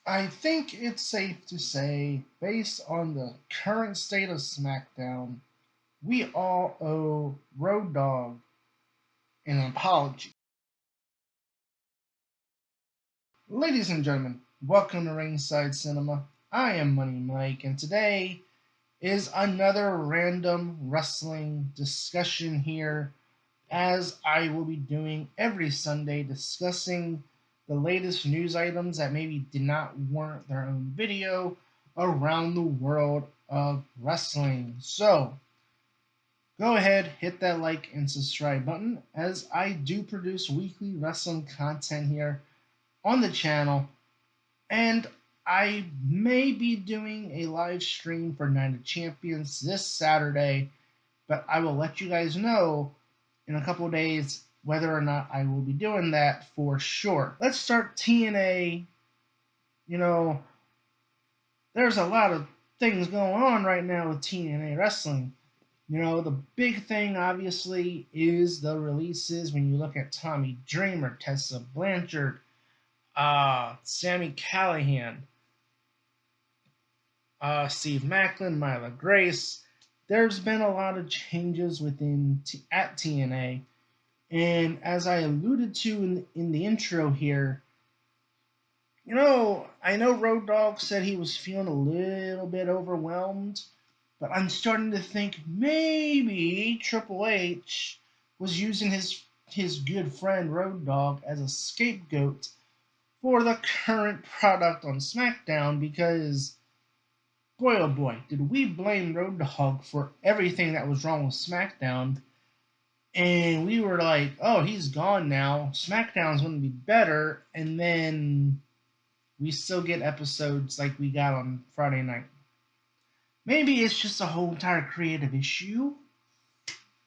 I think it's safe to say, based on the current state of SmackDown, we all owe Road Dogg an apology. Ladies and gentlemen, welcome to Ringside Cinema. I am Money Mike, and today is another random wrestling discussion here, as I will be doing every Sunday, discussing the latest news items that maybe did not warrant their own video around the world of wrestling. So, go ahead, hit that like and subscribe button, as I do produce weekly wrestling content here on the channel, and I may be doing a live stream for Night of Champions this Saturday, but I will let you guys know in a couple of days whether or not I will be doing that for sure. Let's start TNA. You know, there's a lot of things going on right now with TNA wrestling. The big thing obviously is the releases. When you look at Tommy Dreamer, Tessa Blanchard, Sammy Callahan, Steve Macklin, Myla Grace. There's been a lot of changes at TNA, and as I alluded to in the intro here, I know Road Dogg said he was feeling a little bit overwhelmed, but I'm starting to think maybe Triple H was using his good friend Road Dogg as a scapegoat for the current product on SmackDown, because boy oh boy, did we blame Road Dogg for everything that was wrong with SmackDown. And we were like, oh, he's gone now. SmackDown's going to be better. And then we still get episodes like we got on Friday night. Maybe it's just a whole entire creative issue.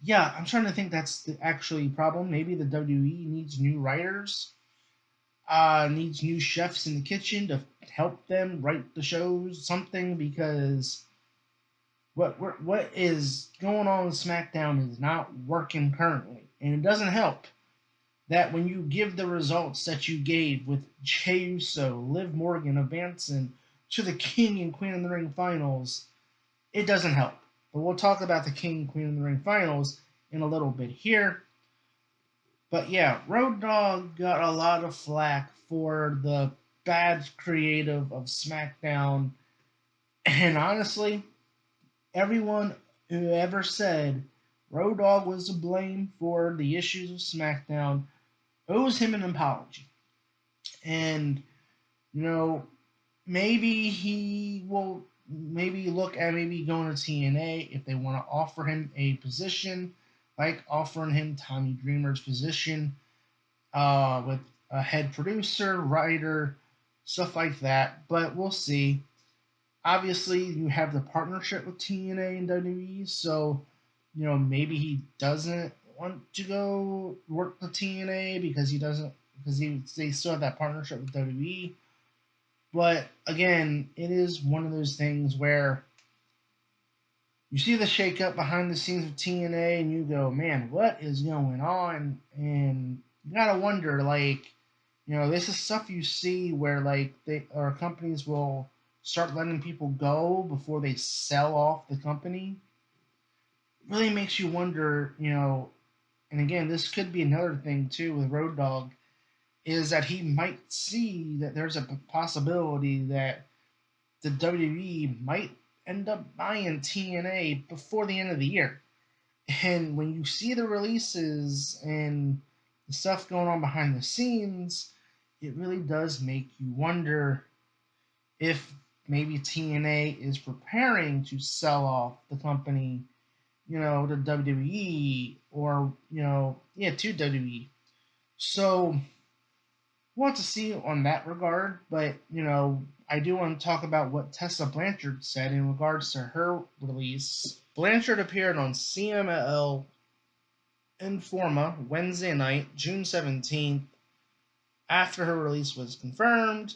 Yeah, I'm trying to think that's the actually problem. Maybe the WWE needs new writers, needs new chefs in the kitchen to help them write the shows, something, because what is going on with SmackDown is not working currently, and it doesn't help that when you give the results that you gave with Jey Uso, Liv Morgan advancing to the King and Queen of the Ring finals, it doesn't help. But we'll talk about the King and Queen of the Ring finals in a little bit here. But yeah, Road Dogg got a lot of flack for the bad creative of SmackDown, and honestly, everyone who ever said Road Dogg was to blame for the issues of SmackDown owes him an apology. And, maybe he will maybe look at maybe going to TNA if they want to offer him a position, like offering him Tommy Dreamer's position, with a head producer, writer, stuff like that. But we'll see. Obviously, you have the partnership with TNA and WWE, so maybe he doesn't want to go work for TNA because they still have that partnership with WWE. But again, it is one of those things where you see the shakeup behind the scenes of TNA and you go, man, what is going on? And you gotta wonder, this is stuff you see where companies will start letting people go before they sell off the company. It really makes you wonder, and again, this could be another thing too with Road Dogg, is that he might see that there's a possibility that the WWE might end up buying TNA before the end of the year. And when you see the releases and the stuff going on behind the scenes, it really does make you wonder if maybe TNA is preparing to sell off the company, to WWE, or, to WWE. So we'll have to see on that regard, but, I do want to talk about what Tessa Blanchard said in regards to her release. Blanchard appeared on CMLL Informa Wednesday night, June 17th, after her release was confirmed,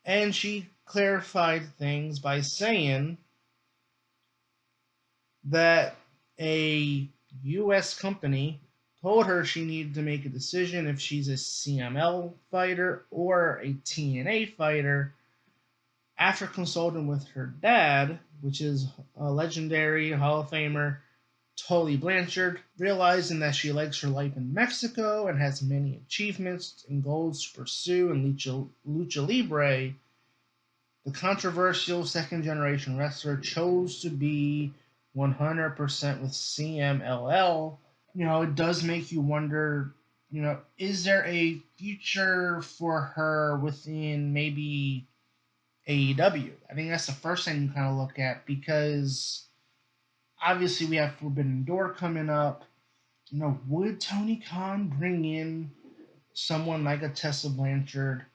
and she clarified things by saying that a U.S. company told her she needed to make a decision if she's a CML fighter or a TNA fighter, After consulting with her dad, which is a legendary Hall of Famer, Tessa Blanchard, realizing that she likes her life in Mexico and has many achievements and goals to pursue in Lucha Libre, the controversial second generation wrestler chose to be 100% with CMLL. It does make you wonder, is there a future for her within maybe AEW? I think that's the first thing you kind of look at, because obviously we have Forbidden Door coming up. Would Tony Khan bring in someone like a Tessa Blanchard?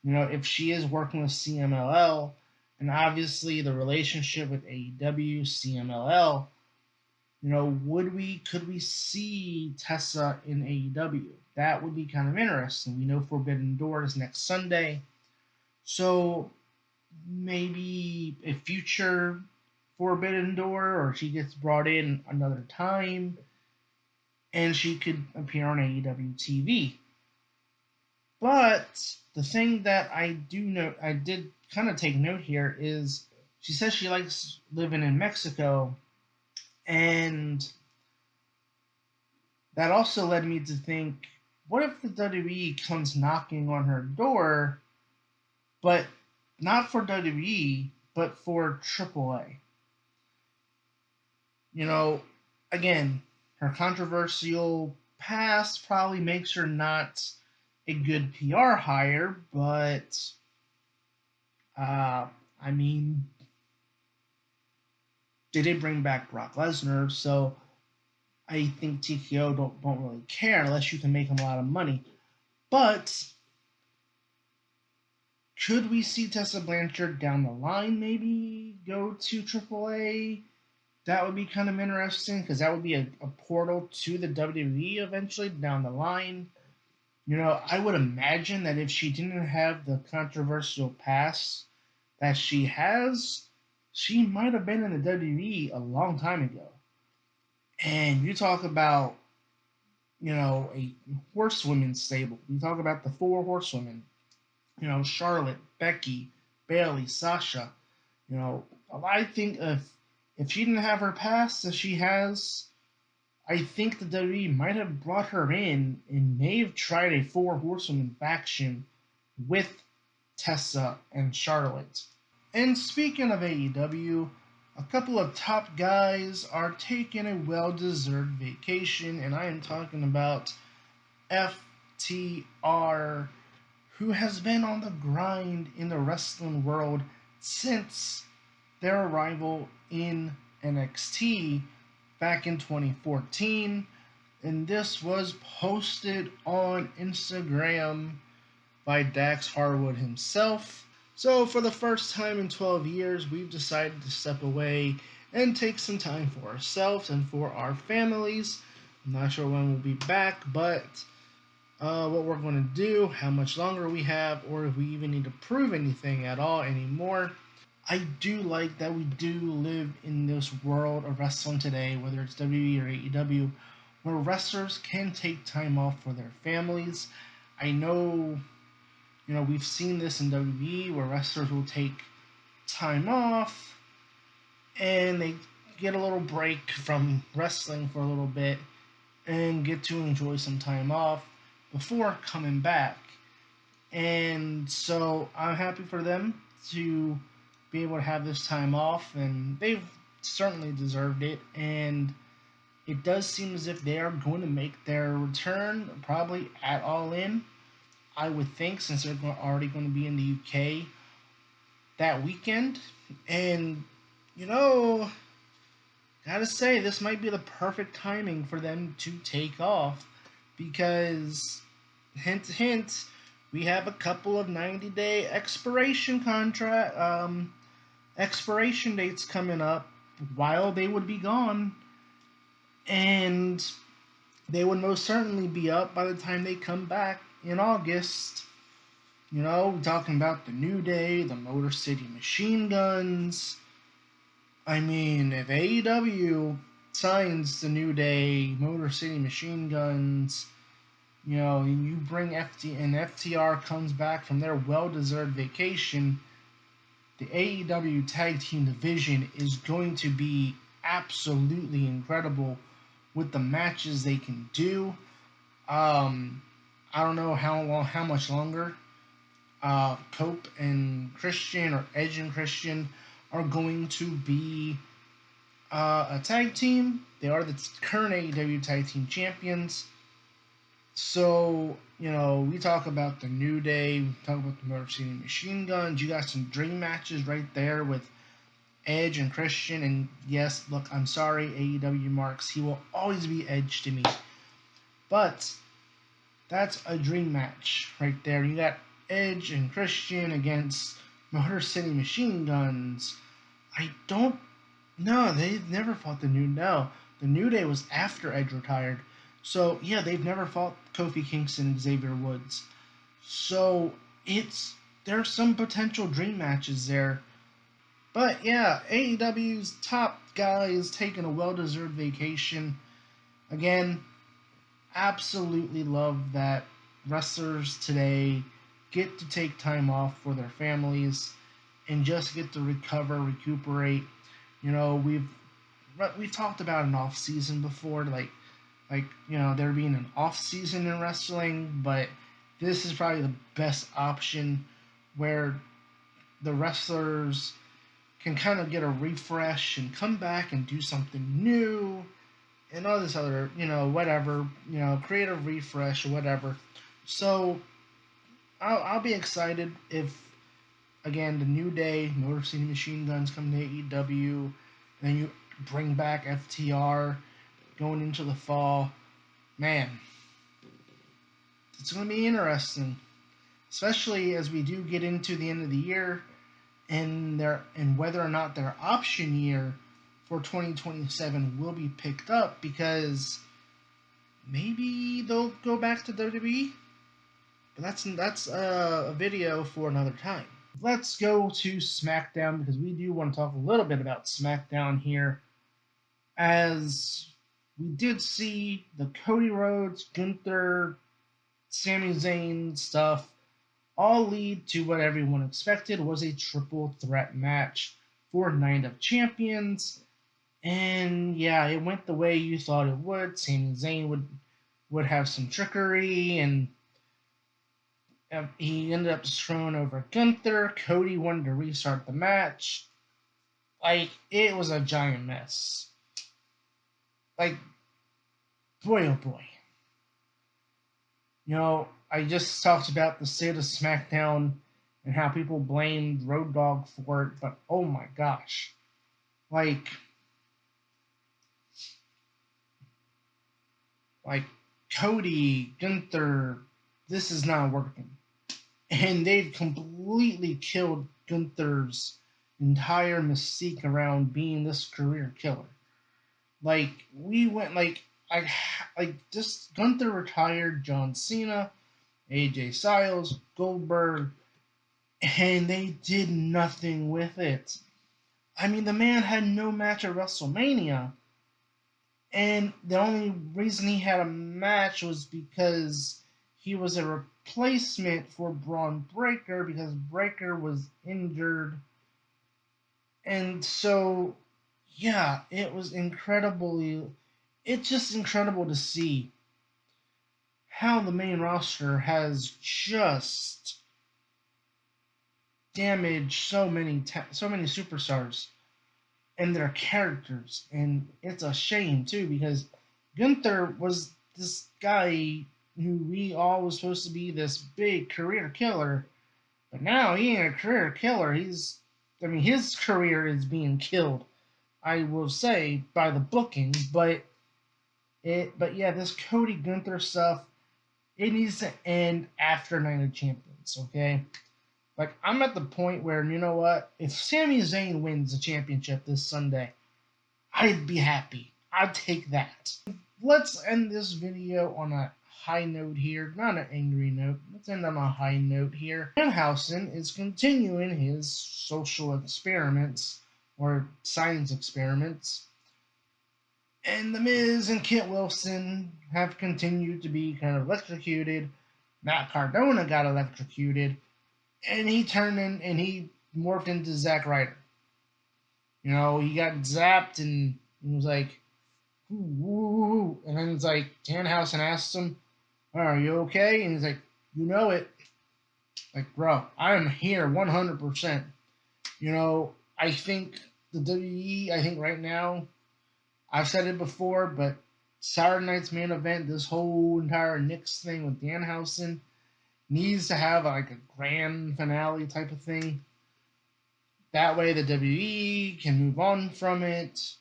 If she is working with CMLL, and obviously the relationship with AEW, CMLL, could we see Tessa in AEW? That would be kind of interesting. We know Forbidden Door is next Sunday, so maybe a future Forbidden Door, or she gets brought in another time, and she could appear on AEW TV. But the thing that I did kind of take note here is she says she likes living in Mexico, and that also led me to think, what if the WWE comes knocking on her door, but not for WWE, but for AAA? Again, her controversial past probably makes her not a good PR hire, but I mean, they did bring back Brock Lesnar, so I think TKO don't really care unless you can make them a lot of money. But could we see Tessa Blanchard down the line maybe go to AAA? That would be kind of interesting, because that would be a portal to the WWE eventually down the line. I would imagine that if she didn't have the controversial past that she has, she might have been in the WWE a long time ago. And you talk about, a horsewomen stable. You talk about the four horsewomen, Charlotte, Becky, Bayley, Sasha. I think if she didn't have her past that she has, I think the WWE might have brought her in and may have tried a four horsewoman faction with Tessa and Charlotte. And speaking of AEW, a couple of top guys are taking a well-deserved vacation, and I am talking about FTR, who has been on the grind in the wrestling world since their arrival in NXT back in 2014, and this was posted on Instagram by Dax Harwood himself. So, for the first time in 12 years, we've decided to step away and take some time for ourselves and for our families. I'm not sure when we'll be back, but what we're going to do, how much longer we have, or if we even need to prove anything at all anymore. I do like that we do live in this world of wrestling today, whether it's WWE or AEW, where wrestlers can take time off for their families. I know, we've seen this in WWE where wrestlers will take time off and they get a little break from wrestling for a little bit and get to enjoy some time off before coming back. And so I'm happy for them to be able to have this time off, and they've certainly deserved it. And it does seem as if they are going to make their return probably at All In, I would think, since they're already going to be in the UK that weekend. And, gotta say, this might be the perfect timing for them to take off, because, hint, hint, we have a couple of 90-day expiration dates coming up while they would be gone, and they would most certainly be up by the time they come back in August. We're talking about the New Day, the Motor City Machine Guns. I mean, if AEW signs the New Day, Motor City Machine Guns, and you bring FTR comes back from their well-deserved vacation, the AEW Tag Team division is going to be absolutely incredible with the matches they can do. I don't know how much longer Cope and Christian, or Edge and Christian, are going to be a tag team. They are the current AEW Tag Team Champions. So, we talk about the New Day, we talk about the Motor City Machine Guns. You got some dream matches right there with Edge and Christian. And yes, look, I'm sorry, AEW Marks. He will always be Edge to me. But that's a dream match right there. You got Edge and Christian against Motor City Machine Guns. I don't know. They've never fought the New. No, the New Day was after Edge retired. So yeah, they've never fought Kofi Kingston and Xavier Woods. So there's some potential dream matches there. But yeah, AEW's top guy is taking a well-deserved vacation. Again, absolutely love that wrestlers today get to take time off for their families and just get to recover, recuperate. We've talked about an off season before, there being an off season in wrestling, but this is probably the best option where the wrestlers can kind of get a refresh and come back and do something new and all this other, whatever, creative refresh or whatever. So I'll be excited if, again, the New Day, Motor City Machine Guns come to AEW, and you bring back FTR going into the fall. Man, it's going to be interesting, especially as we do get into the end of the year and whether or not their option year for 2027 will be picked up, because maybe they'll go back to WWE. But that's a video for another time. Let's go to SmackDown, because we do want to talk a little bit about SmackDown here, as we did see the Cody Rhodes, Gunther, Sami Zayn stuff all lead to what everyone expected was a triple threat match for Night of Champions. And yeah, it went the way you thought it would. Sami Zayn would have some trickery, and he ended up throwing over Gunther. Cody wanted to restart the match. It was a giant mess. Boy, oh boy. I just talked about the state of SmackDown and how people blamed Road Dogg for it, but oh my gosh. Cody, Gunther, this is not working. And they've completely killed Gunther's entire mystique around being this career killer. Just Gunther retired John Cena, AJ Styles, Goldberg, and they did nothing with it. I mean, the man had no match at WrestleMania, and the only reason he had a match was because he was a replacement for Braun Breaker, because Breaker was injured. And so, yeah, it's just incredible to see how the main roster has just damaged so many superstars and their characters. And it's a shame too, because Gunther was this guy who we all was supposed to be this big career killer, but now he ain't a career killer. His career is being killed, I will say, by the booking. But yeah, this Cody Gunther stuff, it needs to end after Night of Champions, okay? I'm at the point where, you know what? If Sami Zayn wins the championship this Sunday, I'd be happy. I'd take that. Let's end this video on a high note here. Not an angry note. Let's end on a high note here. Danhausen is continuing his social experiments, or science experiments. And The Miz and Kit Wilson have continued to be kind of electrocuted. Matt Cardona got electrocuted. And he turned in and he morphed into Zack Ryder. You know, he got zapped and he was like, ooh, and then it's like Danhausen asked him, "Are you okay?" And he's like, "You know it." Like, bro, I'm here 100%. You know, I think the WWE, I think right now, I've said it before, but Saturday night's main event, this whole entire Knicks thing with Danhausen, needs to have like a grand finale type of thing. That way the WWE can move on from it.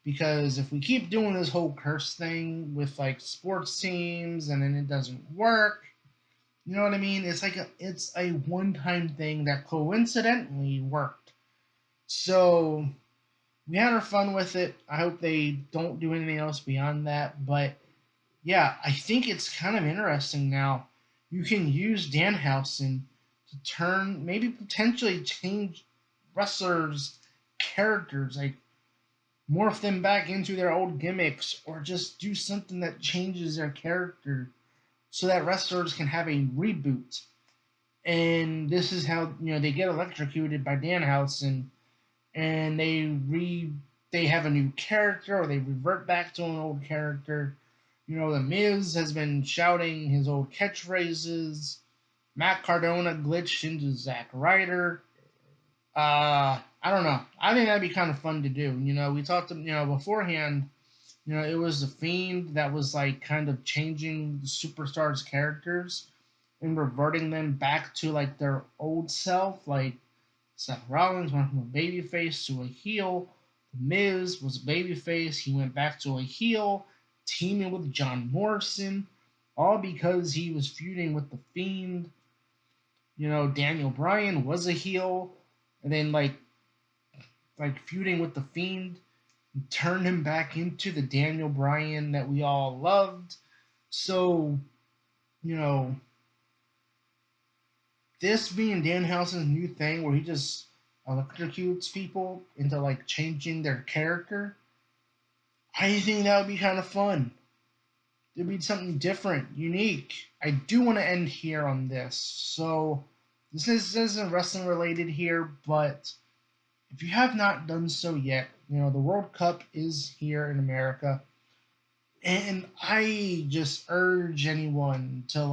Because if we keep doing this whole curse thing with like sports teams and then it doesn't work, you know what I mean? It's a one-time thing that coincidentally worked. So we had our fun with it. I hope they don't do anything else beyond that. But yeah, I think it's kind of interesting now. You can use Danhausen to turn, maybe potentially change wrestlers' characters, like morph them back into their old gimmicks, or just do something that changes their character so that wrestlers can have a reboot. And this is how they get electrocuted by Danhausen, and they have a new character, or they revert back to an old character. You know, the Miz has been shouting his old catchphrases. Matt Cardona glitched into Zack Ryder. I don't know. I think that'd be kind of fun to do. You know, we talked beforehand. You know, it was the Fiend that was like kind of changing the superstars' characters and reverting them back to like their old self. Like Seth Rollins went from a babyface to a heel. The Miz was a babyface. He went back to a heel, teaming with John Morrison, all because he was feuding with the Fiend. You know, Daniel Bryan was a heel, and then like feuding with the Fiend, turned him back into the Daniel Bryan that we all loved. So, you know, this being Danhausen's new thing where he just electrocutes people into like changing their character, I think that would be kind of fun. It'd be something different, unique. I do want to end here on this. So, this isn't wrestling related here, but if you have not done so yet, you know, the World Cup is here in America. And I just urge anyone to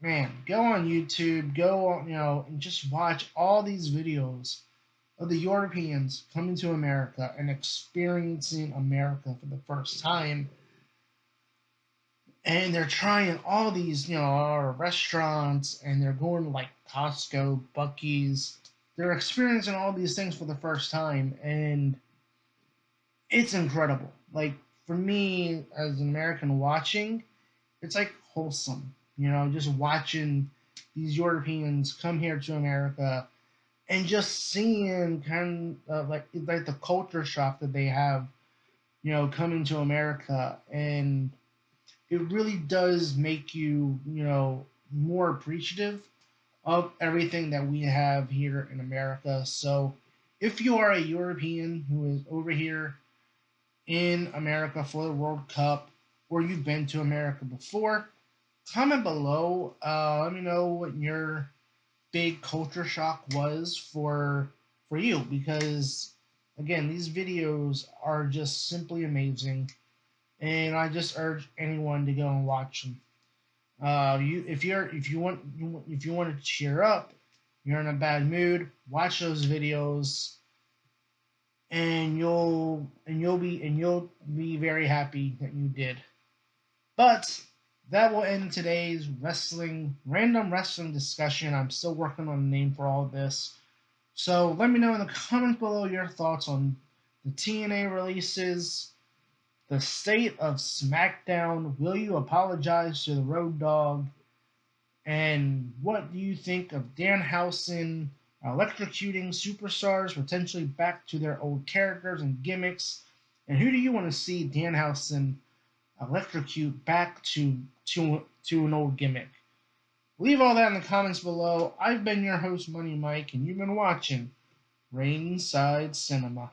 man, go on YouTube, go on, and just watch all these videos of the Europeans coming to America and experiencing America for the first time. And they're trying all these, restaurants, and they're going to like Costco, Buc-ee's. They're experiencing all these things for the first time, and it's incredible. Like, for me as an American watching, it's like wholesome, just watching these Europeans come here to America and just seeing kind of like the culture shock that they have, coming to America. And it really does make you, more appreciative of everything that we have here in America. So if you are a European who is over here in America for the World Cup, or you've been to America before, comment below. Let me know what your big culture shock was for you, because again, these videos are just simply amazing, and I just urge anyone to go and watch them. If you want to cheer up, you're in a bad mood, watch those videos, and you'll be very happy that you did. But that will end today's random wrestling discussion. I'm still working on a name for all of this. So let me know in the comments below your thoughts on the TNA releases, the state of SmackDown. Will you apologize to the Road Dogg? And what do you think of Danhausen electrocuting superstars potentially back to their old characters and gimmicks? And who do you want to see Danhausen electrocute back to an old gimmick? Leave all that in the comments below. I've been your host, Money Mike, and you've been watching Ringside Cinema.